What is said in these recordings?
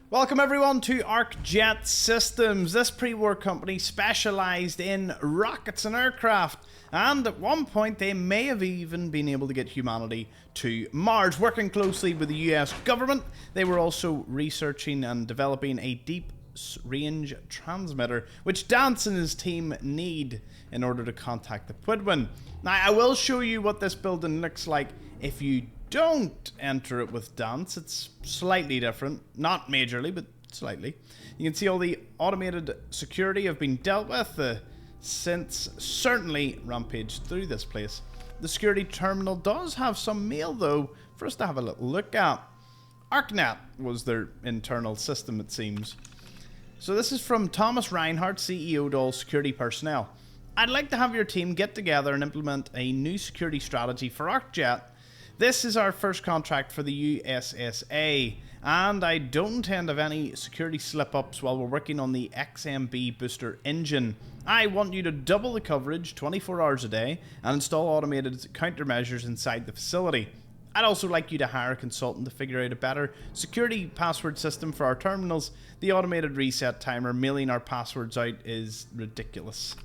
Welcome everyone to ArcJet Systems. This pre-war company specialised in rockets and aircraft, and at one point they may have even been able to get humanity to Mars. Working closely with the US government, they were also researching and developing a deep range transmitter, which Dance and his team need in order to contact the Pwidwin. Now, I will show you what this building looks like if you don't enter it with Dance. It's slightly different, not majorly, but slightly. You can see all the automated security have been dealt with since certainly rampaged through this place. The security terminal does have some mail though for us to have a little look at. ArcNet was their internal system, it seems. So this is from Thomas Reinhardt, CEO to all security personnel. I'd like to have your team get together and implement a new security strategy for ArcJet. This is our first contract for the USSA, and I don't intend to have any security slip-ups while we're working on the XMB booster engine. I want you to double the coverage 24 hours a day and install automated countermeasures inside the facility. I'd also like you to hire a consultant to figure out a better security password system for our terminals. The automated reset timer mailing our passwords out is ridiculous.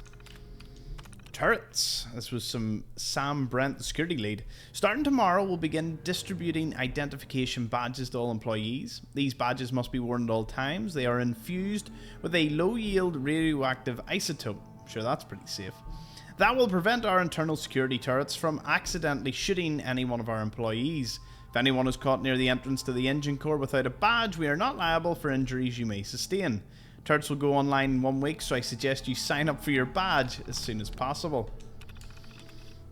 Turrets. This was some Sam Brent, the security lead. Starting tomorrow, we'll begin distributing identification badges to all employees. These badges must be worn at all times. They are infused with a low-yield radioactive isotope. Sure, that's pretty safe. That will prevent our internal security turrets from accidentally shooting any one of our employees. If anyone is caught near the entrance to the engine core without a badge, we are not liable for injuries you may sustain. Turrets will go online in 1 week, so I suggest you sign up for your badge as soon as possible.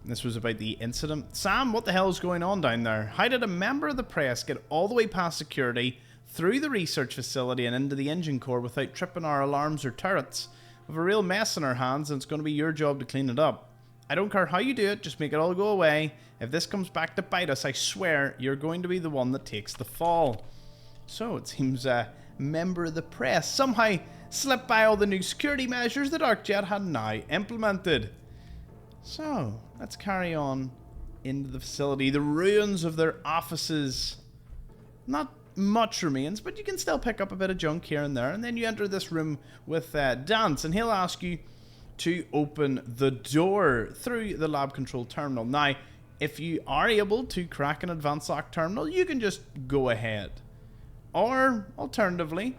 This was about the incident. Sam, what the hell is going on down there? How did a member of the press get all the way past security, through the research facility and into the engine core without tripping our alarms or turrets? We have a real mess in our hands and it's going to be your job to clean it up. I don't care how you do it, just make it all go away. If this comes back to bite us, I swear you're going to be the one that takes the fall. So it seems member of the press somehow slipped by all the new security measures that ArcJet had now implemented. So let's carry on into the facility. The ruins of their offices. Not much remains, but you can still pick up a bit of junk here and there. And then you enter this room with Dance, and he'll ask you to open the door through the lab control terminal. Now, if you are able to crack an advanced lock terminal, you can just go ahead. Or, alternatively,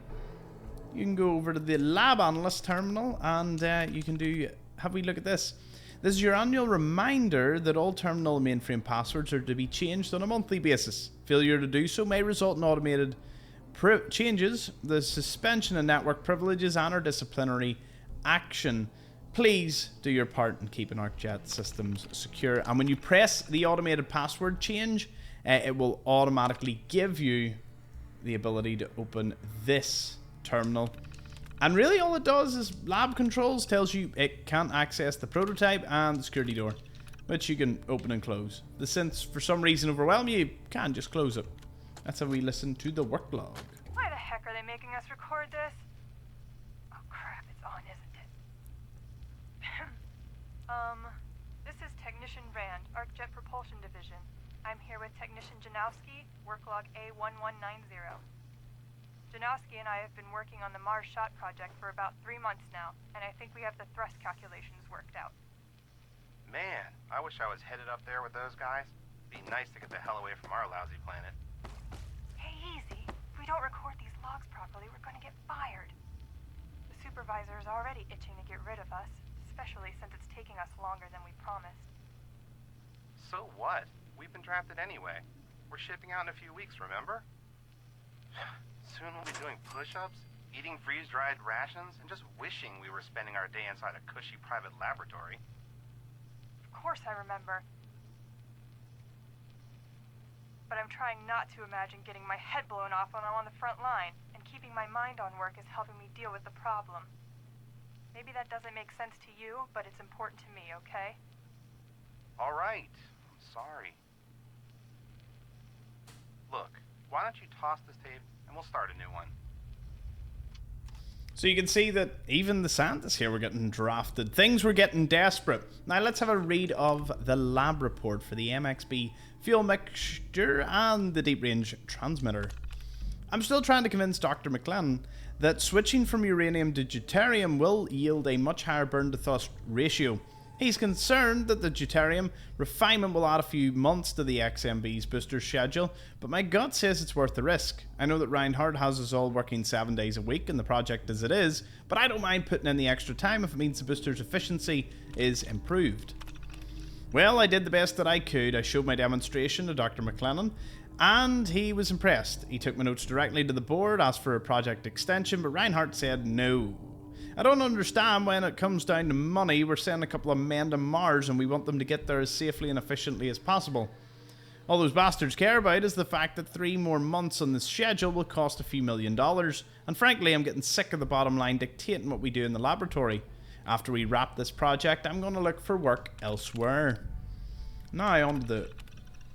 you can go over to the lab analyst terminal and you can have a look at this. This is your annual reminder that all terminal mainframe passwords are to be changed on a monthly basis. Failure to do so may result in automated changes, the suspension of network privileges, and or disciplinary action. Please do your part in keeping ArcJet Systems secure. And when you press the automated password change, it will automatically give you the ability to open this terminal. And really all it does is lab controls tells you it can't access the prototype and the security door, which you can open and close. The synths for some reason overwhelm you, you can just close it. That's how we listen to the work log. Why the heck are they making us record this? Oh crap, it's on, isn't it? This is Technician Rand, ArcJet Propulsion Division. I'm here with Technician Janowski, work log A1190. Janowski and I have been working on the Mars Shot project for about 3 months now, and I think we have the thrust calculations worked out. Man, I wish I was headed up there with those guys. Be nice to get the hell away from our lousy planet. Hey, easy. If we don't record these logs properly, we're gonna get fired. The supervisor is already itching to get rid of us, especially since it's taking us longer than we promised. So what? We've been drafted anyway. We're shipping out in a few weeks, remember? Soon we'll be doing push-ups, eating freeze-dried rations, and just wishing we were spending our day inside a cushy private laboratory. Of course I remember. But I'm trying not to imagine getting my head blown off when I'm on the front line, and keeping my mind on work is helping me deal with the problem. Maybe that doesn't make sense to you, but it's important to me, okay? All right. I'm sorry. Look, why don't you toss this tape and we'll start a new one. So you can see that even the scientists here were getting drafted. Things were getting desperate. Now let's have a read of the lab report for the MXB fuel mixture and the deep range transmitter. I'm still trying to convince Dr. McLennan that switching from uranium to deuterium will yield a much higher burn to thrust ratio. He's concerned that the deuterium refinement will add a few months to the XMB's booster schedule, but my gut says it's worth the risk. I know that Reinhardt has us all working 7 days a week in the project as it is, but I don't mind putting in the extra time if it means the booster's efficiency is improved. Well, I did the best that I could. I showed my demonstration to Dr. McLennan, and he was impressed. He took my notes directly to the board, asked for a project extension, but Reinhardt said no. I don't understand when it comes down to money. We're sending a couple of men to Mars and we want them to get there as safely and efficiently as possible. All those bastards care about is the fact that 3 more months on this schedule will cost a few $1,000,000, and frankly I'm getting sick of the bottom line dictating what we do in the laboratory. After we wrap this project, I'm going to look for work elsewhere. Now on to the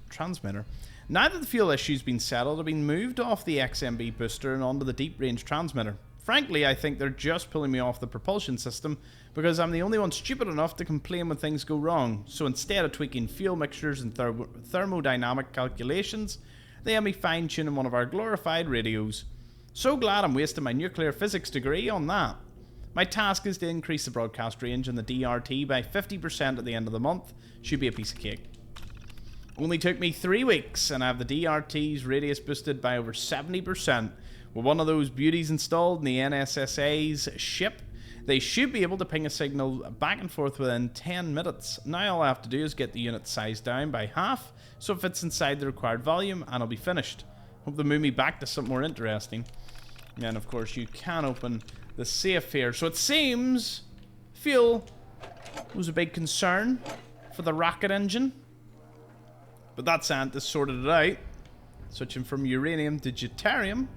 transmitter. Now that the fuel issue's been settled, I've been moved off the XMB booster and onto the deep range transmitter. Frankly, I think they're just pulling me off the propulsion system because I'm the only one stupid enough to complain when things go wrong. So instead of tweaking fuel mixtures and thermodynamic calculations, they have me fine-tuning one of our glorified radios. So glad I'm wasting my nuclear physics degree on that. My task is to increase the broadcast range in the DRT by 50% at the end of the month. Should be a piece of cake. Only took me 3 weeks and I have the DRT's radius boosted by over 70%. With one of those beauties installed in the NSSA's ship, they should be able to ping a signal back and forth within 10 minutes. Now all I have to do is get the unit size down by half, so it fits inside the required volume, and I'll be finished. Hope they move me back to something more interesting. And of course you can open the safe here. So it seems fuel was a big concern for the rocket engine, but that scientist sorted it out, switching from uranium to deuterium.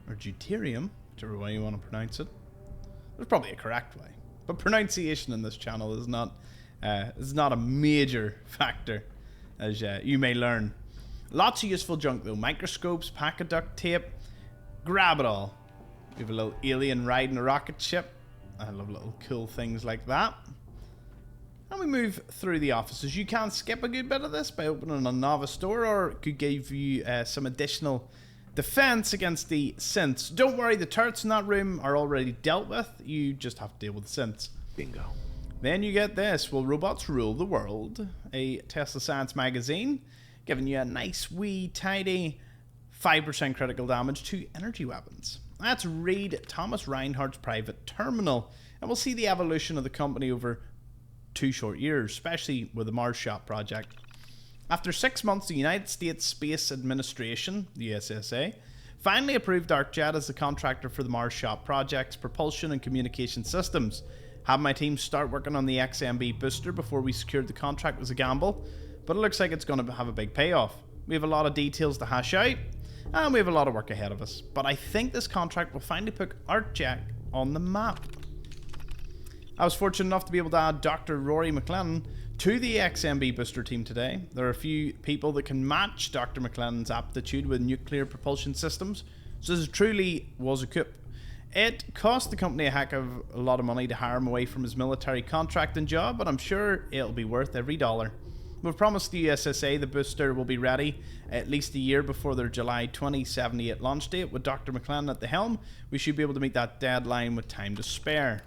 Or deuterium, whichever way you want to pronounce it. There's probably a correct way, but pronunciation in this channel is not a major factor, as you may learn. Lots of useful junk though. Microscopes, pack of duct tape. Grab it all. We have a little alien riding a rocket ship. I love little cool things like that. And we move through the offices. You can skip a good bit of this by opening a novice door, or it could give you some additional defense against the synths. Don't worry, the turrets in that room are already dealt with. You just have to deal with the synths. Bingo. Then you get this. Will robots rule the world? A Tesla Science magazine giving you a nice wee tidy 5% critical damage to energy weapons. Let's read Thomas Reinhardt's private terminal, and we'll see the evolution of the company over 2 short years, especially with the Mars Shot project. After 6 months, the United States Space Administration, the USSA, finally approved ArcJet as the contractor for the Mars Shot project's propulsion and communication systems. Having my team start working on the XMB booster before we secured the contract was a gamble, but it looks like it's going to have a big payoff. We have a lot of details to hash out, and we have a lot of work ahead of us. But I think this contract will finally put ArcJet on the map. I was fortunate enough to be able to add Dr. Rory McLennan to the XMB booster team today. There are a few people that can match Dr. McLennan's aptitude with nuclear propulsion systems, so this truly was a coup. It cost the company a heck of a lot of money to hire him away from his military contracting job, but I'm sure it'll be worth every dollar. We've promised the USSA the booster will be ready at least a year before their July 2078 launch date. With Dr. McLennan at the helm, we should be able to meet that deadline with time to spare.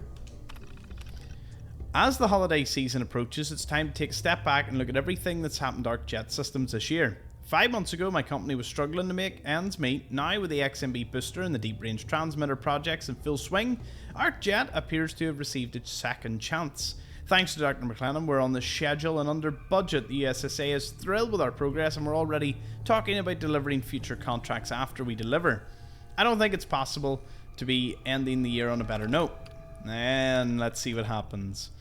As the holiday season approaches, it's time to take a step back and look at everything that's happened to ArcJet Systems this year. 5 months ago, my company was struggling to make ends meet. Now, with the XMB booster and the deep range transmitter projects in full swing, ArcJet appears to have received its second chance. Thanks to Dr. McLennan, we're on the schedule and under budget. The USSA is thrilled with our progress, and we're already talking about delivering future contracts after we deliver. I don't think it's possible to be ending the year on a better note. And let's see what happens.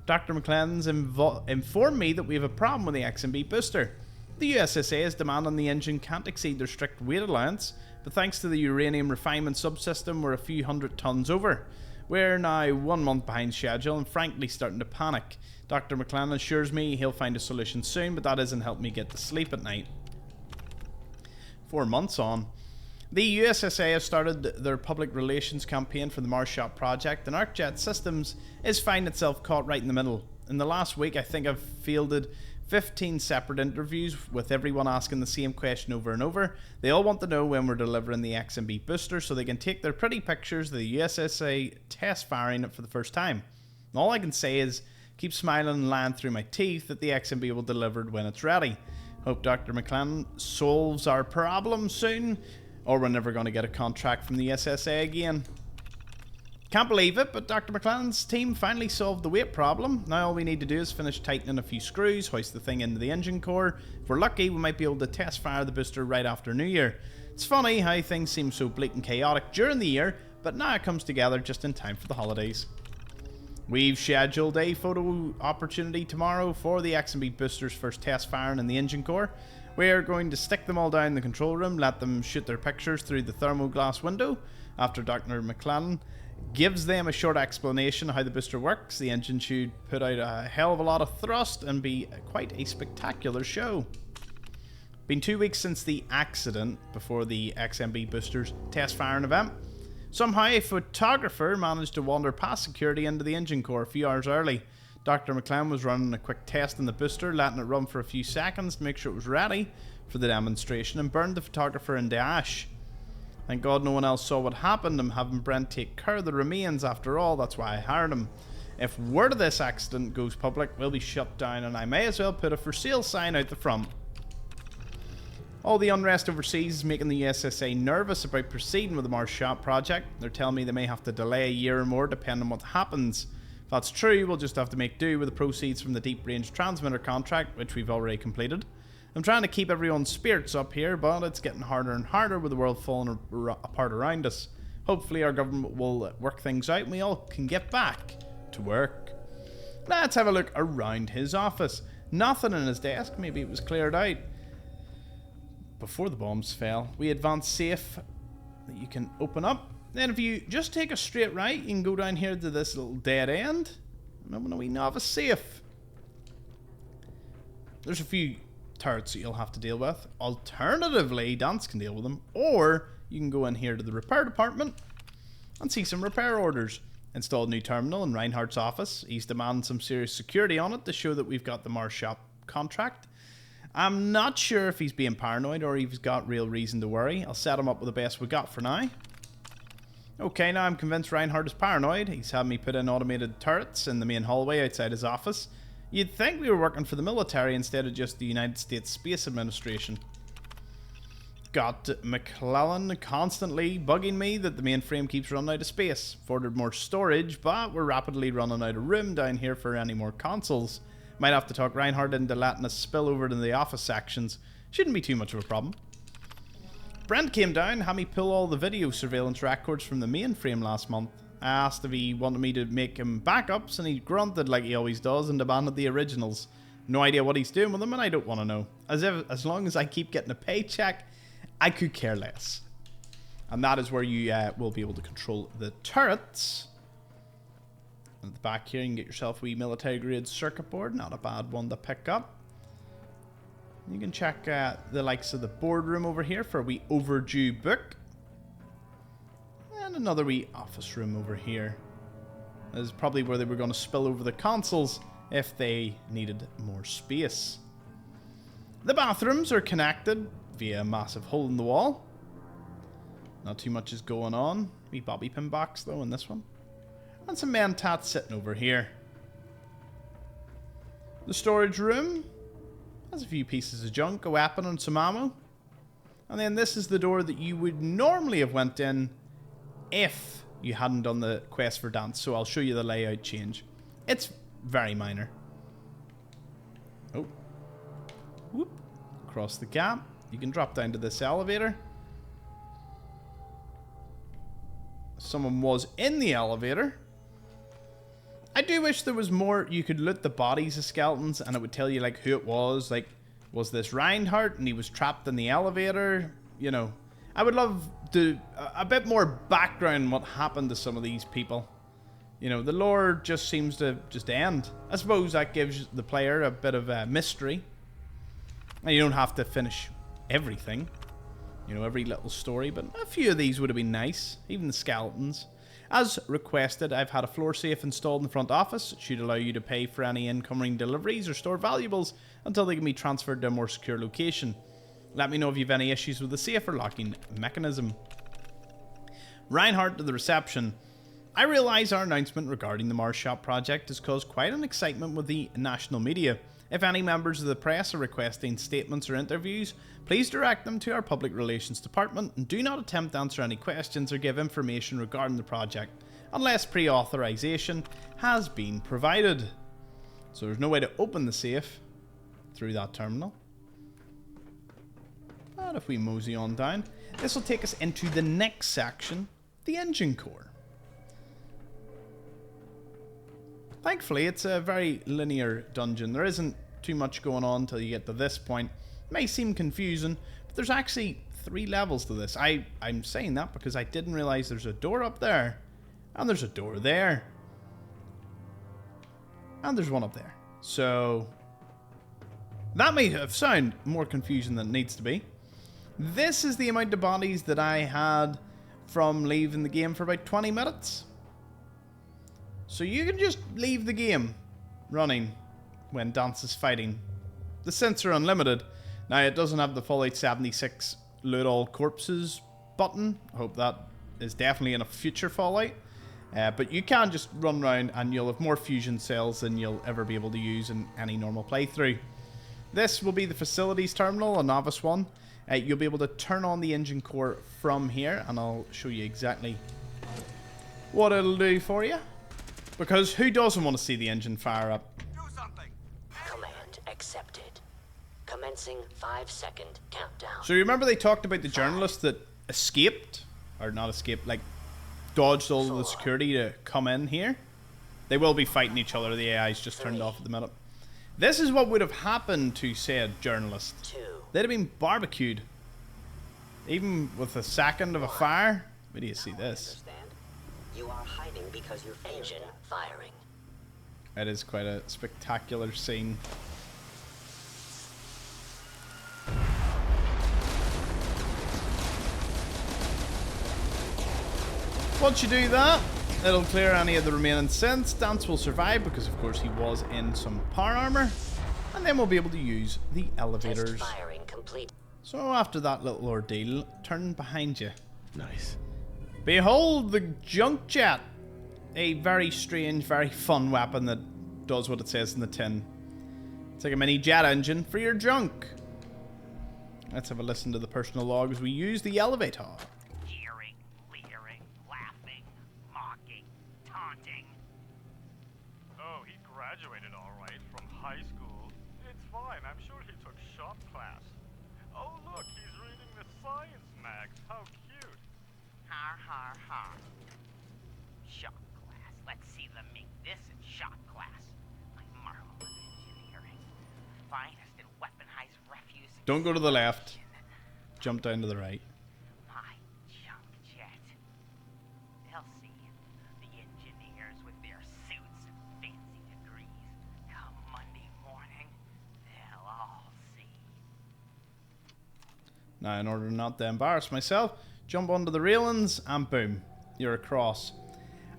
Dr. McLennan's informed me that we have a problem with the XMB booster. The USSA is demanding the engine can't exceed their strict weight allowance, but thanks to the uranium refinement subsystem, we're a few 100 tons over. We're now 1 month behind schedule and frankly starting to panic. Dr. McLennan assures me he'll find a solution soon, but that isn't helping me get to sleep at night. 4 months on. The USSA has started their public relations campaign for the Mars Shot project, and ArcJet Systems is finding itself caught right in the middle. In the last week, I think I've fielded 15 separate interviews with everyone asking the same question over and over. They all want to know when we're delivering the XMB booster so they can take their pretty pictures of the USSA test firing it for the first time. And all I can say is keep smiling and lying through my teeth that the XMB will be delivered when it's ready. Hope Dr. McClellan solves our problem soon, or we're never going to get a contract from the SSA again. Can't believe it, but Dr. McClellan's team finally solved the weight problem. Now all we need to do is finish tightening a few screws, hoist the thing into the engine core. If we're lucky, we might be able to test fire the booster right after New Year. It's funny how things seem so bleak and chaotic during the year, but now it comes together just in time for the holidays. We've scheduled a photo opportunity tomorrow for the XMB booster's first test firing in the engine core. We're going to stick them all down in the control room, let them shoot their pictures through the thermoglass window. After Dr. McClellan gives them a short explanation of how the booster works, the engine should put out a hell of a lot of thrust and be quite a spectacular show. Been 2 weeks since the accident before the XMB booster's test firing event. Somehow a photographer managed to wander past security into the engine core a few hours early. Dr. McClellan was running a quick test on the booster, letting it run for a few seconds to make sure it was ready for the demonstration, and burned the photographer into ash. Thank God no one else saw what happened. I'm having Brent take care of the remains after all, that's why I hired him. If word of this accident goes public, we'll be shut down, and I may as well put a for sale sign out the front. All the unrest overseas is making the USSA nervous about proceeding with the Mars Shot project. They're telling me they may have to delay a year or more depending on what happens. If that's true, we'll just have to make do with the proceeds from the deep range transmitter contract, which we've already completed. I'm trying to keep everyone's spirits up here, but it's getting harder and harder with the world falling apart around us. Hopefully our government will work things out and we all can get back to work. Let's have a look around his office. Nothing in his desk, maybe it was cleared out before the bombs fell. We advanced safe that you can open up. Then if you just take a straight right, you can go down here to this little dead end and open a wee novice safe. There's a few turrets that you'll have to deal with. Alternatively, Dance can deal with them, or you can go in here to the repair department and see some repair orders. Installed a new terminal in Reinhardt's office. He's demanding some serious security on it to show that we've got the Mars Shop contract. I'm not sure if he's being paranoid or he's got real reason to worry. I'll set him up with the best we got for now. Okay, now I'm convinced Reinhardt is paranoid. He's had me put in automated turrets in the main hallway outside his office. You'd think we were working for the military instead of just the United States Space Administration. Got McClellan constantly bugging me that the mainframe keeps running out of space. Ordered more storage, but we're rapidly running out of room down here for any more consoles. Might have to talk Reinhardt into letting us spill over to the office sections. Shouldn't be too much of a problem. Brent came down, had me pull all the video surveillance records from the mainframe last month. I asked if he wanted me to make him backups, and he grunted like he always does and abandoned the originals. No idea what he's doing with them, and I don't want to know. As long as I keep getting a paycheck, I could care less. And that is where you will be able to control the turrets. At the back here, you can get yourself a wee military grade circuit board. Not a bad one to pick up. You can check the likes of the boardroom over here for a wee overdue book. And another wee office room over here. This is probably where they were going to spill over the consoles if they needed more space. The bathrooms are connected via a massive hole in the wall. Not too much is going on. Wee bobby pin box though in this one. And some men tats sitting over here. The storage room has a few pieces of junk, a weapon and some ammo. And then this is the door that you would normally have went in if you hadn't done the quest for Dance. So I'll show you the layout change. It's very minor. Oh. Whoop. Across the gap. You can drop down to this elevator. Someone was in the elevator. I do wish there was more. You could loot the bodies of skeletons and it would tell you like who it was. Like, was this Reinhardt and he was trapped in the elevator? You know, I would love to a bit more background on what happened to some of these people. You know, the lore just seems to just end. I suppose that gives the player a bit of a mystery. And you don't have to finish everything. You know, every little story. But a few of these would have been nice. Even the skeletons. As requested, I've had a floor safe installed in the front office. It should allow you to pay for any incoming deliveries or store valuables until they can be transferred to a more secure location. Let me know if you have any issues with the safe or locking mechanism. Reinhardt to the reception. I realise our announcement regarding the Mars Shop project has caused quite an excitement with the national media. If any members of the press are requesting statements or interviews, please direct them to our public relations department and do not attempt to answer any questions or give information regarding the project unless pre-authorization has been provided. So there's no way to open the safe through that terminal. But if we mosey on down, this will take us into the next section, the engine core. Thankfully, it's a very linear dungeon. There isn't too much going on until you get to this point. It may seem confusing, but there's actually 3 levels to this. I'm saying that because I didn't realize there's a door up there, and there's a door there, and there's one up there. So that may have sounded more confusing than it needs to be. This is the amount of bodies that I had from leaving the game for about 20 minutes. So you can just leave the game running when Dance is fighting. The synths are unlimited. Now it doesn't have the Fallout 76 loot all corpses button. I hope that is definitely in a future Fallout. But you can just run around and you'll have more fusion cells than you'll ever be able to use in any normal playthrough. This will be the facilities terminal, a novice one. You'll be able to turn on the engine core from here, and I'll show you exactly what it'll do for you. Because who doesn't want to see the engine fire up? Do something. Command accepted. Commencing 5-second countdown. So you remember they talked about the journalist that escaped, or not escaped, like dodged all of the security to come in here? They will be fighting each other. The AI's just turned off at the minute. This is what would have happened to said journalist. 2. They'd have been barbecued. Even with a second of a fire. Where do you see this? You are hiding because your engine firing. It is quite a spectacular scene. Once you do that, it'll clear any of the remaining synths. Dance will survive because of course he was in some power armor. And then we'll be able to use the elevators. Test firing complete. So after that little ordeal, turn behind you. Nice. Behold the junk jet. A very strange, very fun weapon that does what it says in the tin. It's like a mini jet engine for your junk. Let's have a listen to the personal log as we use the elevator. Jeering, leering, laughing, mocking, taunting. Oh, he graduated all right from high school. It's fine. I'm sure he took shop class. Oh, look, he's reading the science mags. How cute. Har, har, har. Shop class. Let's see them make this in shop class. My marvel of engineering. Finest in weaponized refuse. Don't go to the left. Jump down to the right. My junk jet. They'll see. The engineers with their suits and fancy degrees. Come Monday morning, they'll all see. Now, in order not to embarrass myself, jump onto the railings and boom, you're across.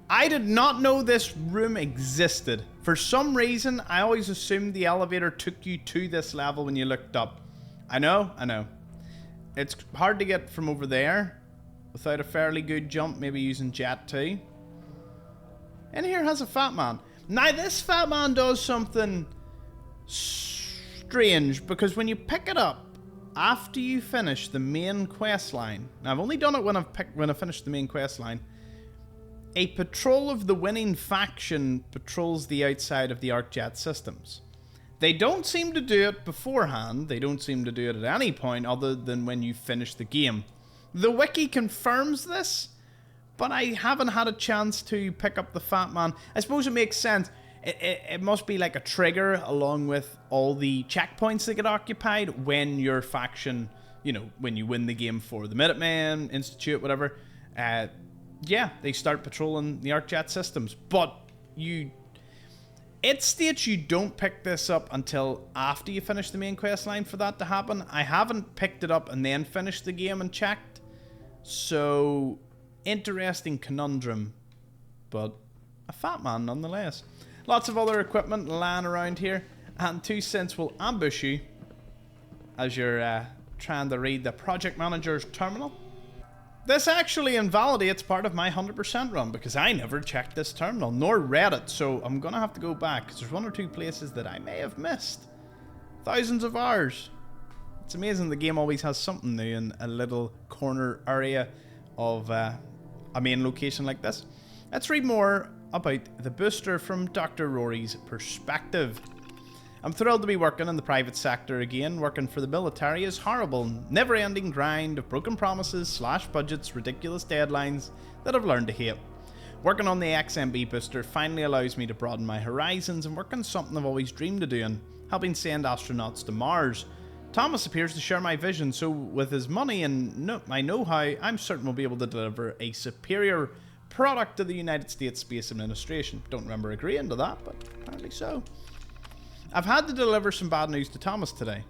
I did not know this room existed. For some reason, I always assumed the elevator took you to this level when you looked up. I know. It's hard to get from over there without a fairly good jump, maybe using Jet 2. And here has a Fat Man. Now, this Fat Man does something strange, because when you pick it up, after you finish the main quest line, now I've only done it when I've finished the main quest line, a patrol of the winning faction patrols the outside of the ArcJet Systems. They don't seem to do it beforehand. They don't seem to do it at any point other than when you finish the game. The wiki confirms this, but I haven't had a chance to pick up the Fat Man. I suppose it makes sense. It must be like a trigger along with all the checkpoints that get occupied when your faction, you know, when you win the game for the Minutemen, Institute, whatever. Yeah, they start patrolling the ArcJet Systems. But it states you don't pick this up until after you finish the main quest line for that to happen. I haven't picked it up and then finished the game and checked. So, interesting conundrum but a fat man nonetheless. Lots of other equipment lying around here, and 2 cents will ambush you as you're trying to read the project manager's terminal. This actually invalidates part of my 100% run because I never checked this terminal, nor read it, so I'm gonna have to go back because there's 1 or 2 places that I may have missed. Thousands of hours. It's amazing the game always has something new in a little corner area of a main location like this. Let's read more about the booster from Dr. Rory's perspective. I'm thrilled to be working in the private sector again. Working for the military is horrible. Never-ending grind of broken promises, slashed budgets, ridiculous deadlines that I've learned to hate. Working on the XMB booster finally allows me to broaden my horizons and work on something I've always dreamed of doing, helping send astronauts to Mars. Thomas appears to share my vision, so with his money and my know-how, I'm certain we'll be able to deliver a superior product to the United States Space Administration. Don't remember agreeing to that, but apparently so. I've had to deliver some bad news to Thomas today.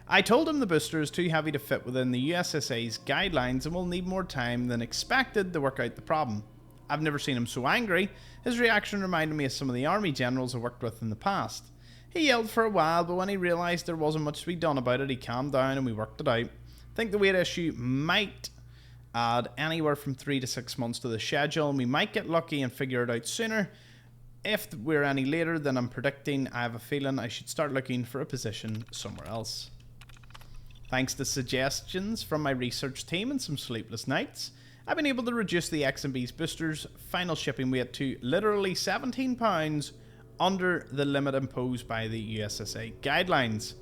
I told him the booster is too heavy to fit within the USSA's guidelines and will need more time than expected to work out the problem. I've never seen him so angry. His reaction reminded me of some of the army generals I worked with in the past. He yelled for a while, but when he realised there wasn't much to be done about it, he calmed down and we worked it out. I think the weight issue might add anywhere from 3 to 6 months to the schedule, and we might get lucky and figure it out sooner. If we're any later than I'm predicting, I have a feeling I should start looking for a position somewhere else. Thanks to suggestions from my research team and some sleepless nights, I've been able to reduce the XMB's booster's final shipping weight to literally £17 under the limit imposed by the USSA guidelines.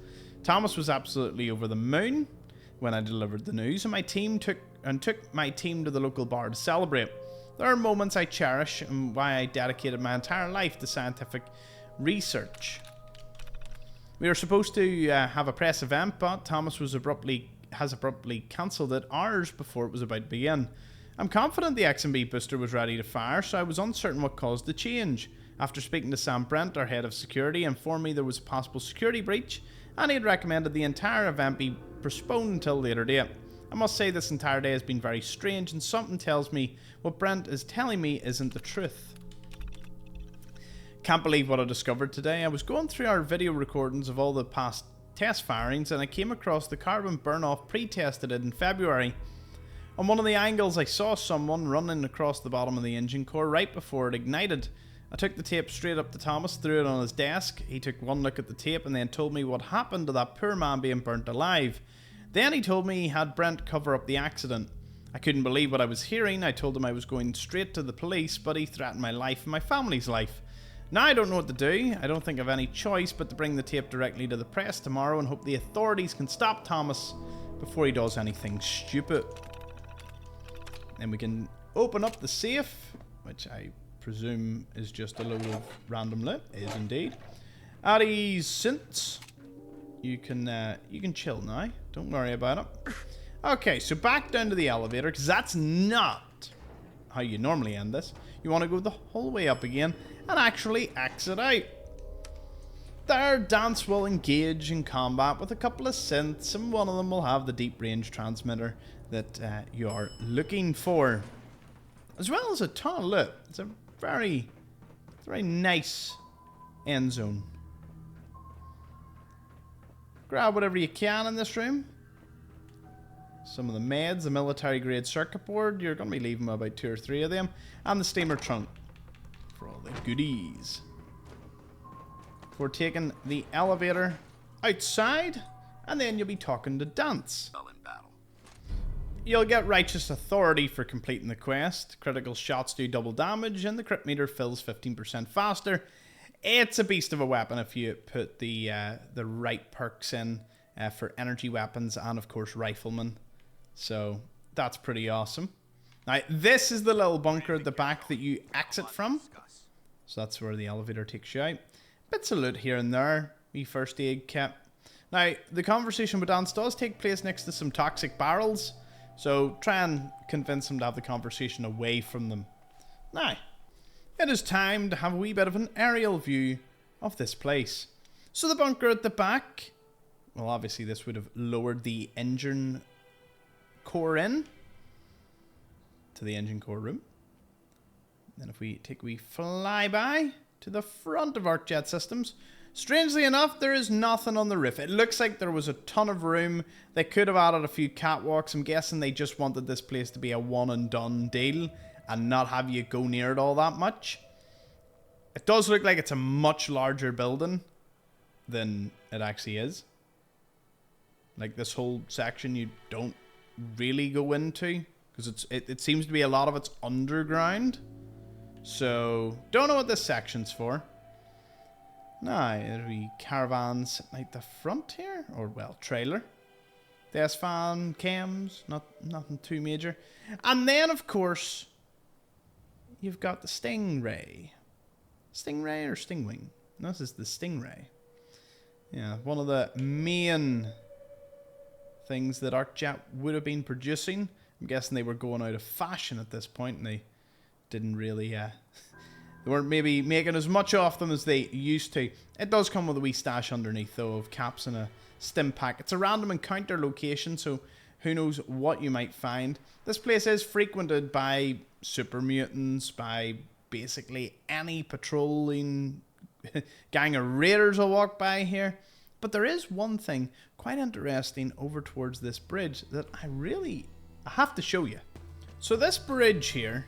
Thomas was absolutely over the moon when I delivered the news, and my team took my team to the local bar to celebrate. There are moments I cherish and why I dedicated my entire life to scientific research. We were supposed to have a press event, but Thomas has abruptly cancelled it hours before it was about to begin. I'm confident the XMB booster was ready to fire, so I was uncertain what caused the change. After speaking to Sam Brent, our head of security, informed me there was a possible security breach, and he had recommended the entire event be postponed until a later date. I must say this entire day has been very strange, and something tells me what Brent is telling me isn't the truth. Can't believe what I discovered today. I was going through our video recordings of all the past test firings, and I came across the carbon burn-off pre-tested in February. On one of the angles, I saw someone running across the bottom of the engine core right before it ignited. I took the tape straight up to Thomas, threw it on his desk. He took one look at the tape and then told me what happened to that poor man being burnt alive. Then he told me he had Brent cover up the accident. I couldn't believe what I was hearing. I told him I was going straight to the police, but he threatened my life and my family's life. Now I don't know what to do. I don't think I've any choice but to bring the tape directly to the press tomorrow and hope the authorities can stop Thomas before he does anything stupid. Then we can open up the safe, which I presume is just a load of random loot. Is indeed. Addie's synths. You can chill now. Don't worry about it. Okay, so back down to the elevator, because that's not how you normally end this. You want to go the whole way up again and actually exit out. There, Dance will engage in combat with a couple of synths, and one of them will have the deep range transmitter that you are looking for, as well as a ton of loot. It's a very nice end zone. Grab whatever you can in this room. Some of the meds, the military grade circuit board, you're going to be leaving about 2 or 3 of them, and the steamer trunk for all the goodies. Before taking the elevator outside, and then you'll be talking to Dance. You'll get righteous authority for completing the quest. Critical shots do double damage, and the crit meter fills 15% faster. It's a beast of a weapon if you put the right perks in for energy weapons and, of course, riflemen. So that's pretty awesome. Now, this is the little bunker at the back that you exit from. So that's where the elevator takes you out. Bits of loot here and there. Wee first aid kit. Now, the conversation with Dance does take place next to some toxic barrels. So try and convince him to have the conversation away from them. Now, it is time to have a wee bit of an aerial view of this place. So the bunker at the back, well, obviously this would have lowered the engine core in to the engine core room. Then if we take a wee flyby to the front of ArcJet Systems, strangely enough, there is nothing on the roof. It looks like there was a ton of room. They could have added a few catwalks. I'm guessing they just wanted this place to be a one and done deal and not have you go near it all that much. It does look like it's a much larger building than it actually is. Like this whole section you don't really go into because it seems to be a lot of it's underground. So don't know what this section's for. Now, it'll be caravans like the front here, or well, trailer. There's fan, cams, nothing too major. And then of course, you've got the Stingray. Stingray or Stingwing? No, this is the Stingray. Yeah, one of the main things that ArcJet would have been producing. I'm guessing they were going out of fashion at this point and they didn't really, they weren't maybe making as much off them as they used to. It does come with a wee stash underneath though of caps and a stim pack. It's a random encounter location, so who knows what you might find. This place is frequented by super mutants, by basically any patrolling gang of raiders will walk by here. But there is one thing quite interesting over towards this bridge that I have to show you. So this bridge here,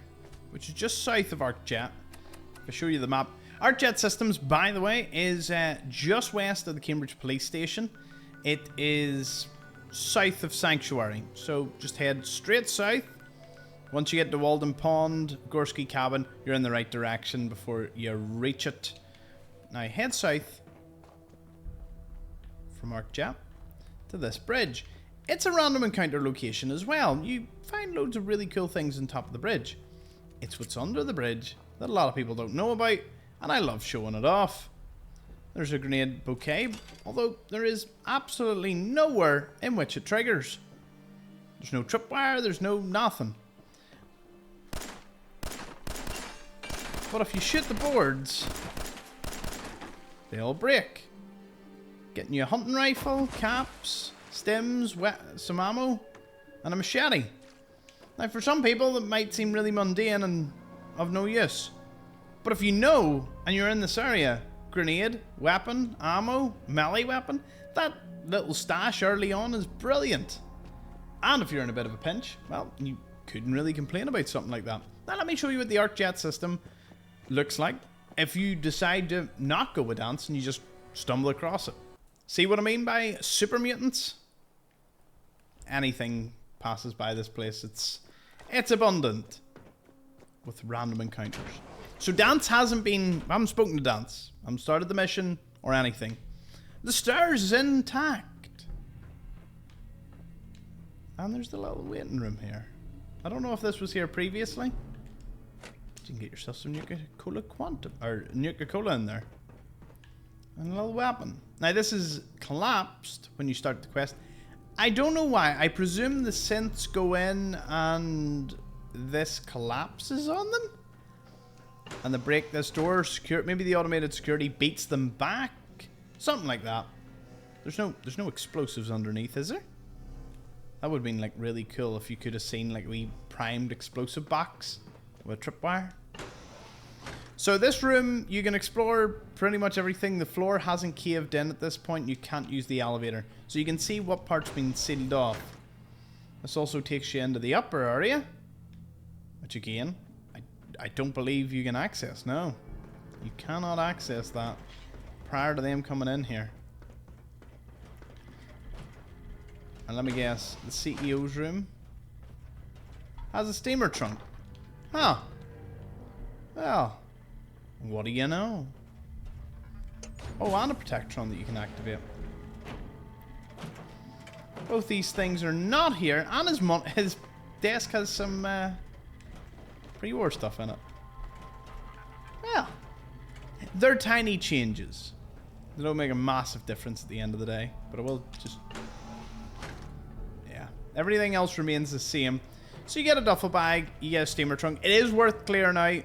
which is just south of ArcJet, I'll show you the map. ArcJet Systems, by the way, is just west of the Cambridge Police Station. It is south of Sanctuary, so just head straight south. Once you get to Walden Pond, Gorski Cabin, you're in the right direction before you reach it. Now head south from ArcJet to this bridge. It's a random encounter location as well. You find loads of really cool things on top of the bridge. It's what's under the bridge that a lot of people don't know about, and I love showing it off. There's a grenade bouquet, although there is absolutely nowhere in which it triggers. There's no tripwire, there's no nothing. But if you shoot the boards, they all break. Getting you a hunting rifle, caps, stims, some ammo, and a machete. Now for some people that might seem really mundane and of no use. But if you know, and you're in this area, grenade, weapon, ammo, melee weapon, that little stash early on is brilliant. And if you're in a bit of a pinch, well, you couldn't really complain about something like that. Now let me show you what the ArcJet system looks like if you decide to not go with dance and you just stumble across it. See what I mean by super mutants? Anything passes by this place. It's abundant with random encounters. So Dance I haven't spoken to Dance. I haven't started the mission or anything. The stairs is intact. And there's the little waiting room here. I don't know if this was here previously. But you can get yourself some Nuka-Cola Quantum, or Nuka-Cola in there. And a little weapon. Now this is collapsed when you start the quest. I don't know why. I presume the synths go in and this collapses on them? And they break this door. Maybe the automated security beats them back? Something like that. There's no explosives underneath, is there? That would have been like really cool if you could have seen like a wee primed explosive box with a tripwire. So this room, you can explore pretty much everything. The floor hasn't caved in at this point. You can't use the elevator. So you can see what part's been sealed off. This also takes you into the upper area. Which again, I don't believe you can access. No. You cannot access that prior to them coming in here. And let me guess, the CEO's room has a steamer trunk. Huh. Well, what do you know? Oh, and a Protectron that you can activate. Both these things are not here, and his desk has some pre-war stuff in it. Well, they're tiny changes. They don't make a massive difference at the end of the day, but I will just... yeah. Everything else remains the same. So you get a duffel bag, you get a steamer trunk. It is worth clearing out,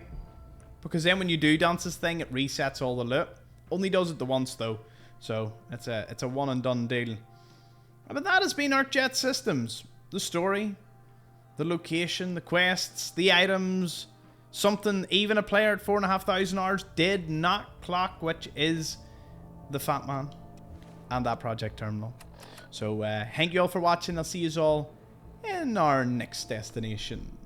because then when you do dance this thing, it resets all the loot. Only does it the once though, so it's a one and done deal. But that has been ArcJet Systems. The story, the location, the quests, the items, something even a player at 4,500 hours did not clock, which is the Fatman and that project terminal. So thank you all for watching. I'll see you all in our next destination.